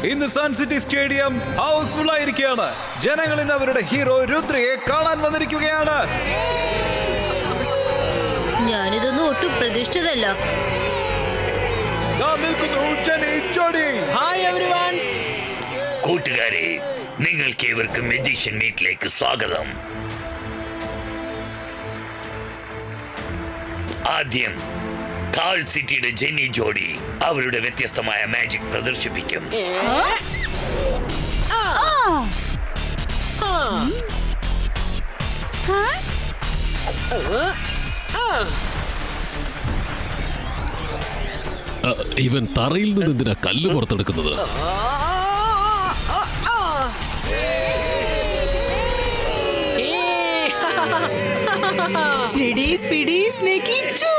ഇന്ന് sun city stadium house full ആയിരിക്കുകയാണ്. ജനങ്ങൾ ഇന്ന് അവരുടെ ഹീറോ രുദ്രയെ കാണാൻ വന്നിരിക്കുകയാണ്. ഞാനിതൊന്നും ഒട്ടും പ്രതീക്ഷിച്ചതല്ല. കൂട്ടുകാരെ, നിങ്ങൾക്ക് ഇവർക്ക് മെജീഷ്യൻ മീറ്റിലേക്ക് സ്വാഗതം. ആദ്യം കാൾ സിറ്റിയുടെ ജെന്നി ജോഡി അവരുടെ വ്യത്യസ്തമായ മാജിക് പ്രദർശിപ്പിക്കും. ഇവൻ തറയിൽ നിന്ന് എന്തിനാ കല്ല് പുറത്തെടുക്കുന്നത്? സ്പീഡി സ്പീഡി സ്നേക്കി ചൂ.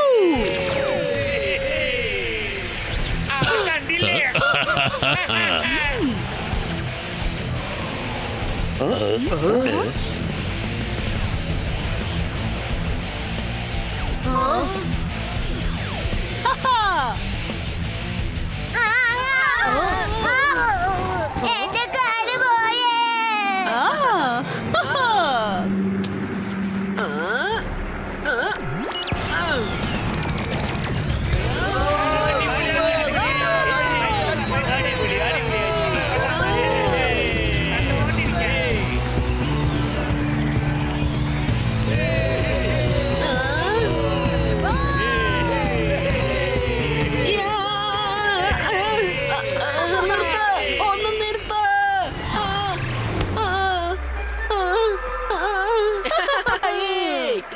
എന്റെ കാല് പോയേ.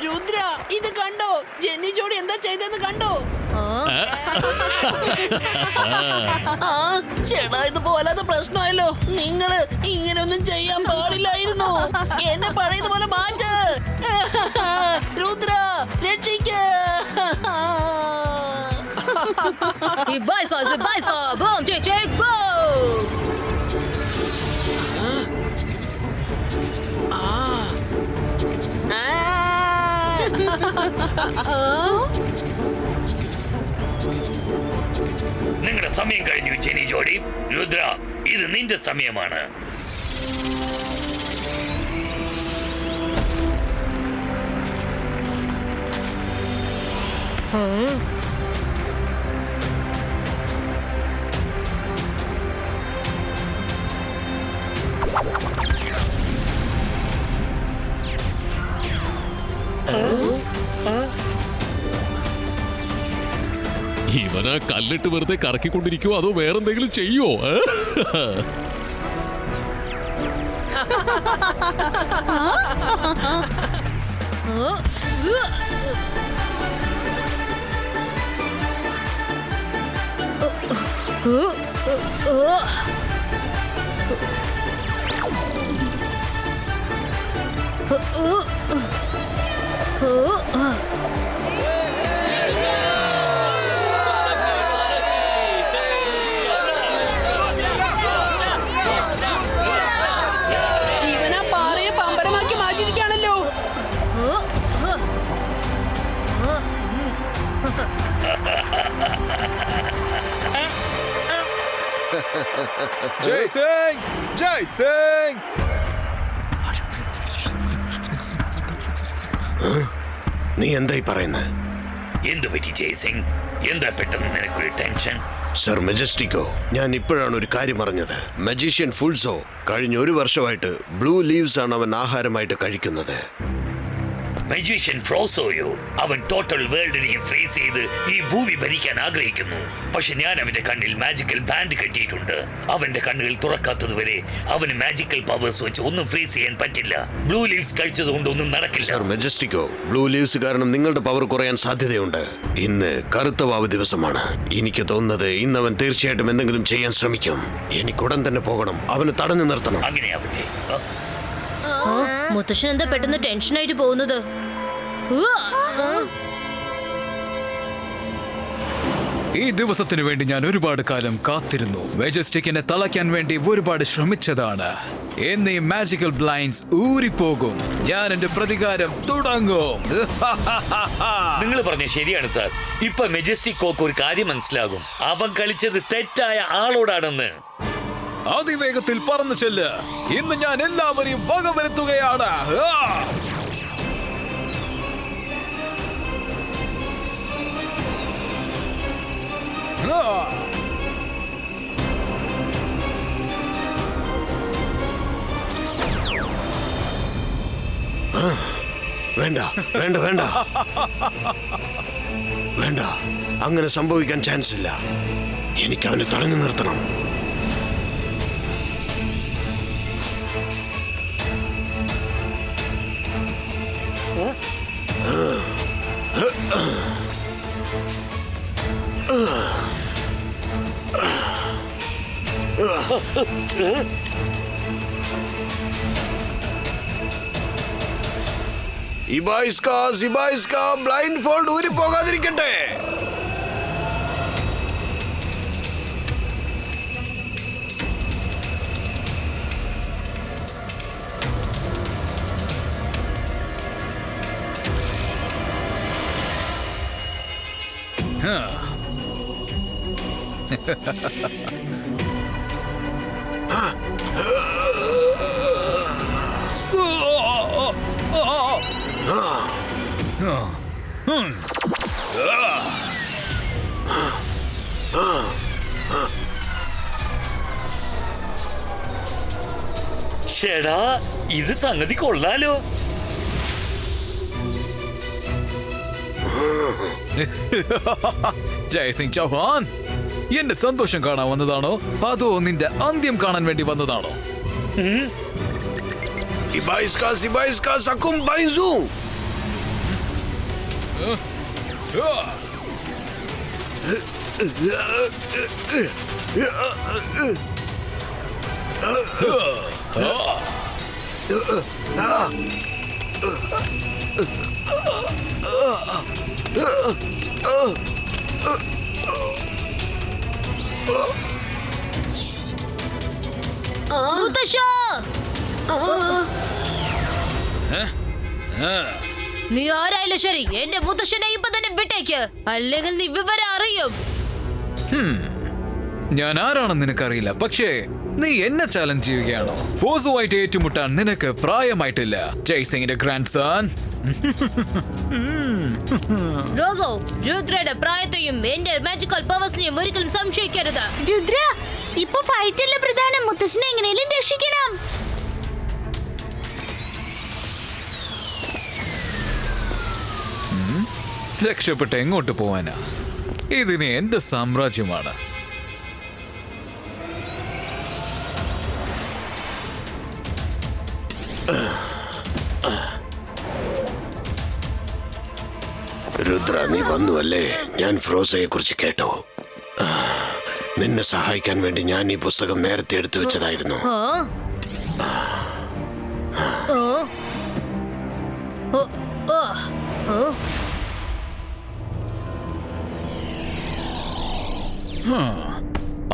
രുദ്ര, ഇത് കണ്ടോ? ജെന്നി ജോഡി എന്താ ചെയ്തെന്ന് കണ്ടോ? ചേട്ടാ, ഇത് പോലാത്ത പ്രശ്നമായല്ലോ. നിങ്ങള് ഇങ്ങനെയൊന്നും ചെയ്യാൻ പാടില്ലായിരുന്നു. എന്നെ പഴയതുപോലെ മാറ്റ്. രുദ്ര, രക്ഷിക്ക. നിങ്ങളുടെ സമയം കഴിഞ്ഞു ജെന്നി ജോഡി. രുദ്ര, ഇത് നിന്റെ സമയമാണ്. ഇവനാ കല്ലിട്ട് വെറുതെ കറക്കിക്കൊണ്ടിരിക്കുവോ അതോ വേറെന്തെങ്കിലും ചെയ്യോ? ഇവനാ പാറയെ പമ്പരമാക്കി മാറ്റിയിരിക്കുകയാണല്ലോ. ജയ് സിംഗ്, ജയ് സിംഗ്. നീ എന്തായി പറയുന്നത്? എന്തു പറ്റി ജയ്സിംഗ്? എന്താ പെട്ടെന്ന് നിനക്കൊരു ടെൻഷൻ? സർ മെജസ്റ്റിക്കോ, ഞാൻ ഇപ്പോഴാണ് ഒരു കാര്യം അറിഞ്ഞത്. മജീഷ്യൻ ഫുൾസോ കഴിഞ്ഞ ഒരു വർഷമായിട്ട് ബ്ലൂ ലീവ്സ് ആണ് അവൻ ആഹാരമായിട്ട് കഴിക്കുന്നത്. മജീഷ്യൻ ഫ്രോസോയോ, അവൻ ടോട്ടൽ വേൾഡിനെയും ഫ്രീസ് ചെയ്ത് ഈ ഭൂമി ഭരിക്കാൻ ആഗ്രഹിക്കുന്നു. പക്ഷെ ഞാൻ അവന്റെ കണ്ണിൽ മാജിക്കൽ ബാൻഡ് കെട്ടിയിട്ടുണ്ട്. അവന്റെ കണ്ണുകൾ തുറക്കാത്തതുവരെ അവന് മാജിക്കൽ പവേഴ്സ് വെച്ച് ഒന്നും ഫ്രീസ് ചെയ്യാൻ പറ്റില്ല. ബ്ലൂ ലീവ്സ് കഴിച്ചത് കൊണ്ടൊന്നും നടക്കില്ല. സർ മെജസ്റ്റിക്കോ, ബ്ലൂ ലീവ്സ് കാരണം നിങ്ങളുടെ പവർ കുറയാൻ സാധ്യതയുണ്ട്. ഇന്ന് കറുത്ത വാവ് ദിവസമാണ്. എനിക്ക് തോന്നുന്നത് ഇന്ന് അവൻ തീർച്ചയായിട്ടും എന്തെങ്കിലും ചെയ്യാൻ ശ്രമിക്കും. എനിക്കുടൻ തന്നെ പോകണം, അവന് തടഞ്ഞു നിർത്തണം. അങ്ങനെയാവട്ടെ. മുത്തശ്ശൻ എന്താ പെട്ടെന്ന് ടെൻഷനായിട്ട് പോകുന്നത്? ഈ ദിവസത്തിനു വേണ്ടി ഞാൻ ഒരുപാട് കാലം കാത്തിരുന്നു. മെജസ്റ്റിക്കിനെ തളയ്ക്കാൻ വേണ്ടി ഒരുപാട് ശ്രമിച്ചതാണ്. എന്നീ മാജിക്കൽ ബ്ലൈൻഡ്സ് ഊരിപ്പോകും. ഞാൻ എന്റെ പ്രതികാരം തുടങ്ങും. നിങ്ങൾ പറഞ്ഞ ശരിയാണ് സാർ. ഇപ്പൊ മെജസ്റ്റിക് കോക്ക് ഒരു കാര്യം മനസ്സിലാകും. അവൻ കളിച്ചത് തെറ്റായ ആളോടാണെന്ന്. അതിവേഗത്തിൽ പറന്നു ചെല്ല്. ഇന്ന് ഞാൻ എല്ലാവരെയും വകവരുത്തുകയാണ്. വേണ്ട വേണ്ട വേണ്ട വേണ്ട, അങ്ങനെ സംഭവിക്കാൻ ചാൻസ് ഇല്ല. എനിക്ക് അവനെ തടഞ്ഞു നിർത്തണം. ബ്ലൈൻഡ് ഫോൾഡ് ഊരി പോകാതിരിക്കട്ടെ. ചേടാ, ഇത് സംഗതി കൊള്ളാലോ. ജയ്സിംഗ് ചൗഹാൻ, എന്റെ സന്തോഷം കാണാൻ വന്നതാണോ അതോ നിന്റെ അന്ത്യം കാണാൻ വേണ്ടി വന്നതാണോ? മുത്തശ്ശാ! നീ ആരായാലും ശരി, എന്റെ മുത്തശ്ശനെ ഇപ്പൊ തന്നെ വിട്ടേക്ക്, അല്ലെങ്കിൽ നീ വിവരം അറിയും. ഞാൻ ആരാണെന്ന് നിനക്കറിയില്ല, പക്ഷേ നീ എന്നെ ചാലഞ്ച് ചെയ്യുകയാണോ? ഫോസുമായിട്ട് ഏറ്റുമുട്ടാൻ നിനക്ക് പ്രായമായിട്ടില്ല, ജയ്സിംഗിന്റെ ഗ്രാൻഡ് സൺ. റോസോ, രുദ്രയുടെ പ്രായത്തെയും എന്റെ മാജിക്കൽ പവേഴ്സിനെയും ഒരിക്കലും സംശയിക്കരുത്. രുദ്ര, ഇപ്പൊ ഫൈറ്റല്ല പ്രധാനം, മുത്തശ്ശനെ എങ്ങനെയും രക്ഷിക്കണം. രക്ഷപ്പെട്ട് എങ്ങോട്ട് പോവാനാ? ഇതിന് എന്റെ സാമ്രാജ്യമാണ്. രുദ്ര, നീ വന്നുവല്ലേ? ഞാൻ ഫ്രോസയെ കുറിച്ച് കേട്ടോ. നിന്നെ സഹായിക്കാൻ വേണ്ടി ഞാൻ ഈ പുസ്തകം നേരത്തെ എടുത്തു വെച്ചതായിരുന്നു.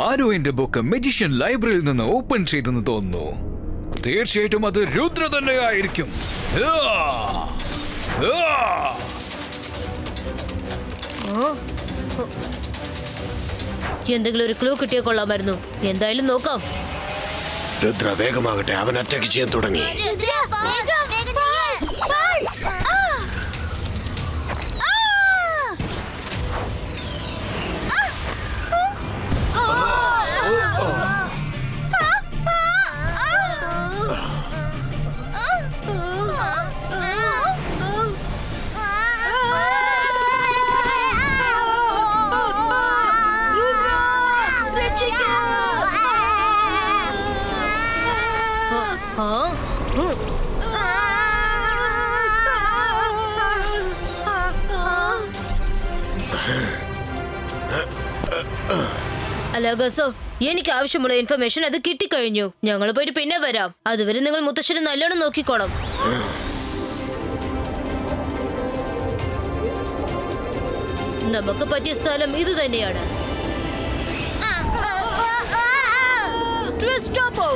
ആരോ എന്റെ ബുക്ക് മജിഷ്യൻ ലൈബ്രറിയിൽ നിന്ന് ഓപ്പൺ ചെയ്തെന്ന് തോന്നുന്നു. തീർച്ചയായിട്ടും അത് രുദ്ര തന്നെയായിരിക്കും. എന്തെങ്കിലും ഒരു ക്ലൂ കിട്ടിയ കൊള്ളാമായിരുന്നു. എന്തായാലും നോക്കാം. രുദ്ര വേഗമാകട്ടെ, അവൻ അറ്റാക്ക് ചെയ്യാൻ തുടങ്ങി. അല്ല ഗസോ, എനിക്ക് ആവശ്യമുള്ള ഇൻഫർമേഷൻ അത് കിട്ടിക്കഴിഞ്ഞു. ഞങ്ങൾ പോയിട്ട് പിന്നെ വരാം. അതുവരെ നിങ്ങൾ മുത്തശ്ശനെ നല്ലോണം നോക്കിക്കോണം. നമുക്ക് പറ്റിയ സ്ഥലം ഇത് തന്നെയാണ്. Twist top.